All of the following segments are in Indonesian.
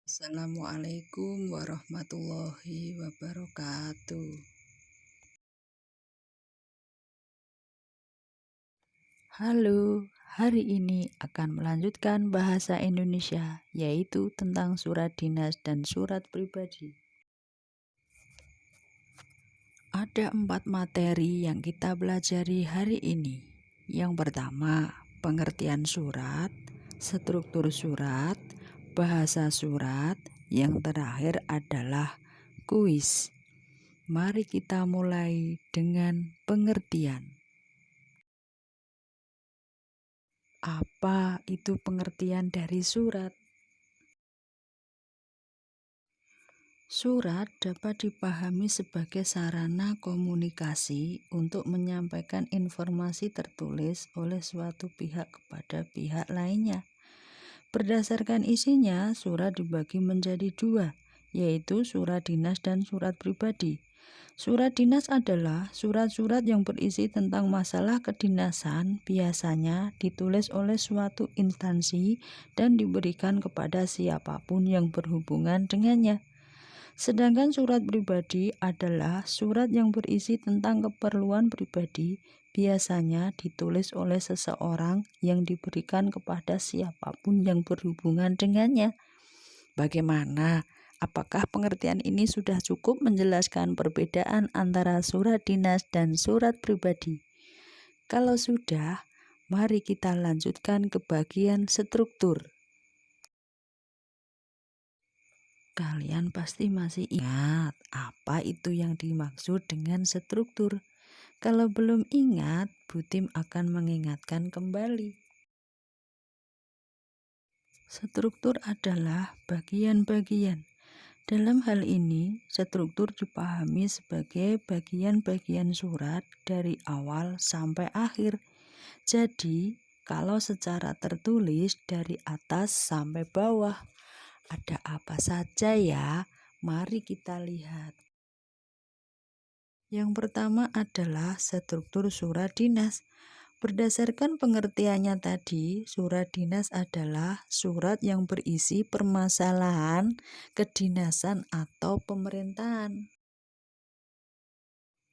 Assalamualaikum warahmatullahi wabarakatuh. Halo, hari ini akan melanjutkan bahasa Indonesia, yaitu tentang surat dinas dan surat pribadi. Ada 4 materi yang kita pelajari hari ini. Yang pertama, pengertian surat, struktur surat, bahasa surat. Yang terakhir adalah kuis. Mari kita mulai dengan pengertian. Apa itu pengertian dari surat? Surat dapat dipahami sebagai sarana komunikasi untuk menyampaikan informasi tertulis oleh suatu pihak kepada pihak lainnya. Berdasarkan isinya, surat dibagi menjadi 2, yaitu surat dinas dan surat pribadi. Surat dinas adalah surat-surat yang berisi tentang masalah kedinasan, biasanya ditulis oleh suatu instansi dan diberikan kepada siapapun yang berhubungan dengannya. Sedangkan surat pribadi adalah surat yang berisi tentang keperluan pribadi, biasanya ditulis oleh seseorang yang diberikan kepada siapapun yang berhubungan dengannya. Bagaimana? Apakah pengertian ini sudah cukup menjelaskan perbedaan antara surat dinas dan surat pribadi? Kalau sudah, mari kita lanjutkan ke bagian struktur. Kalian pasti masih ingat apa itu yang dimaksud dengan struktur. Kalau belum ingat, Bu Tim akan mengingatkan kembali. Struktur adalah bagian-bagian. Dalam hal ini, struktur dipahami sebagai bagian-bagian surat dari awal sampai akhir. Jadi, kalau secara tertulis dari atas sampai bawah, ada apa saja ya? Mari kita lihat. Yang pertama adalah struktur surat dinas. Berdasarkan pengertiannya tadi, surat dinas adalah surat yang berisi permasalahan, kedinasan, atau pemerintahan.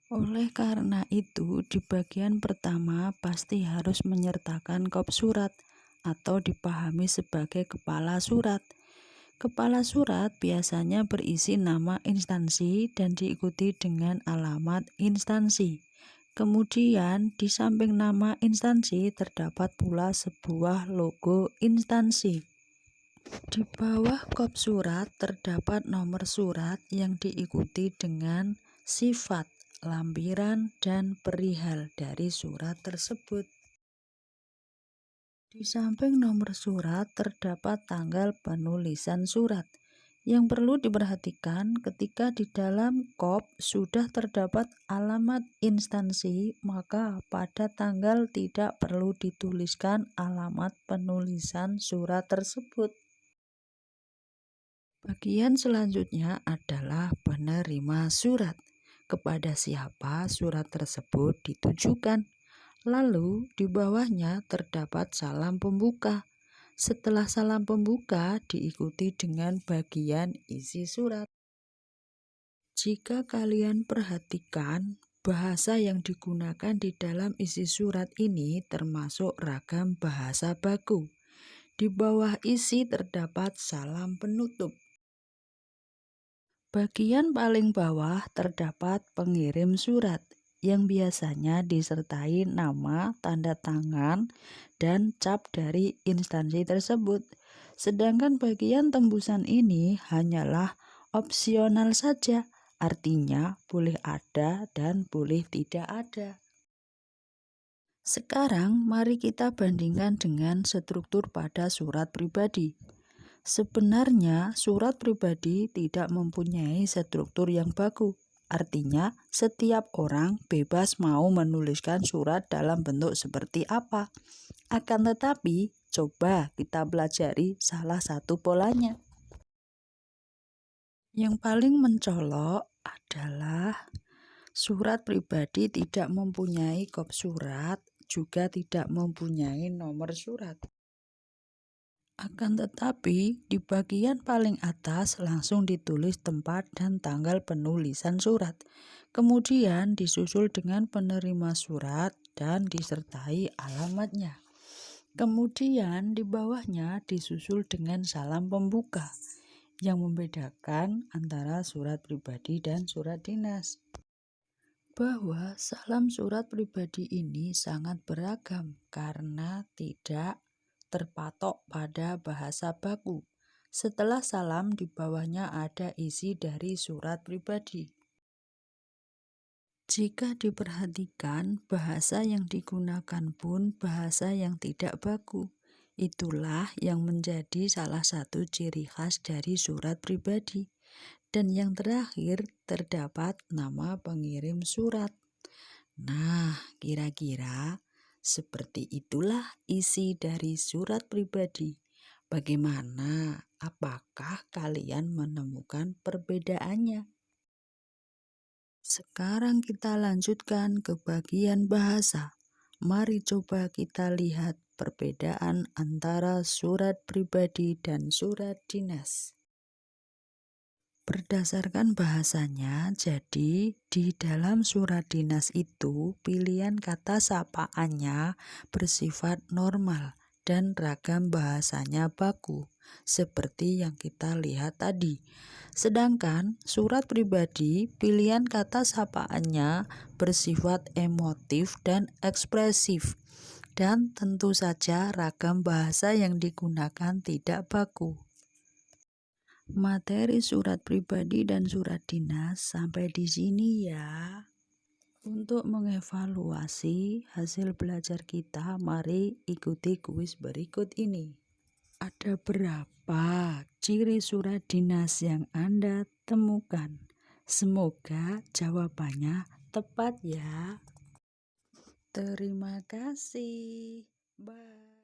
Oleh karena itu, di bagian pertama pasti harus menyertakan kop surat atau dipahami sebagai kepala surat. Kepala surat biasanya berisi nama instansi dan diikuti dengan alamat instansi. Kemudian di samping nama instansi terdapat pula sebuah logo instansi. Di bawah kop surat terdapat nomor surat yang diikuti dengan sifat, lampiran, dan perihal dari surat tersebut. Di samping nomor surat terdapat tanggal penulisan surat. Yang perlu diperhatikan ketika di dalam kop sudah terdapat alamat instansi, maka pada tanggal tidak perlu dituliskan alamat penulisan surat tersebut. Bagian selanjutnya adalah penerima surat. Kepada siapa surat tersebut ditujukan. Lalu di bawahnya terdapat salam pembuka. Setelah salam pembuka diikuti dengan bagian isi surat. Jika kalian perhatikan, bahasa yang digunakan di dalam isi surat ini termasuk ragam bahasa baku. Di bawah isi terdapat salam penutup. Bagian paling bawah terdapat pengirim surat yang biasanya disertai nama, tanda tangan, dan cap dari instansi tersebut. Sedangkan bagian tembusan ini hanyalah opsional saja, artinya boleh ada dan boleh tidak ada. Sekarang mari kita bandingkan dengan struktur pada surat pribadi. Sebenarnya surat pribadi tidak mempunyai struktur yang baku. Artinya setiap orang bebas mau menuliskan surat dalam bentuk seperti apa. Akan tetapi coba kita pelajari salah satu polanya. Yang paling mencolok adalah surat pribadi tidak mempunyai kop surat, juga tidak mempunyai nomor surat. Akan tetapi, di bagian paling atas langsung ditulis tempat dan tanggal penulisan surat. Kemudian disusul dengan penerima surat dan disertai alamatnya. Kemudian di bawahnya disusul dengan salam pembuka yang membedakan antara surat pribadi dan surat dinas. Bahwa salam surat pribadi ini sangat beragam karena tidak terpatok pada bahasa baku. Setelah salam di bawahnya ada isi dari surat pribadi. Jika diperhatikan, bahasa yang digunakan pun bahasa yang tidak baku. Itulah yang menjadi salah satu ciri khas dari surat pribadi. Dan yang terakhir, terdapat nama pengirim surat. Nah, kira-kira seperti itulah isi dari surat pribadi. Bagaimana? Apakah kalian menemukan perbedaannya? Sekarang kita lanjutkan ke bagian bahasa. Mari coba kita lihat perbedaan antara surat pribadi dan surat dinas. Berdasarkan bahasanya, jadi di dalam surat dinas itu pilihan kata sapaannya bersifat normal dan ragam bahasanya baku, seperti yang kita lihat tadi. Sedangkan surat pribadi pilihan kata sapaannya bersifat emotif dan ekspresif, dan tentu saja ragam bahasa yang digunakan tidak baku. Materi surat pribadi dan surat dinas sampai di sini ya. Untuk mengevaluasi hasil belajar kita, mari ikuti kuis berikut ini. Ada berapa ciri surat dinas yang Anda temukan? Semoga jawabannya tepat ya. Terima kasih. Bye.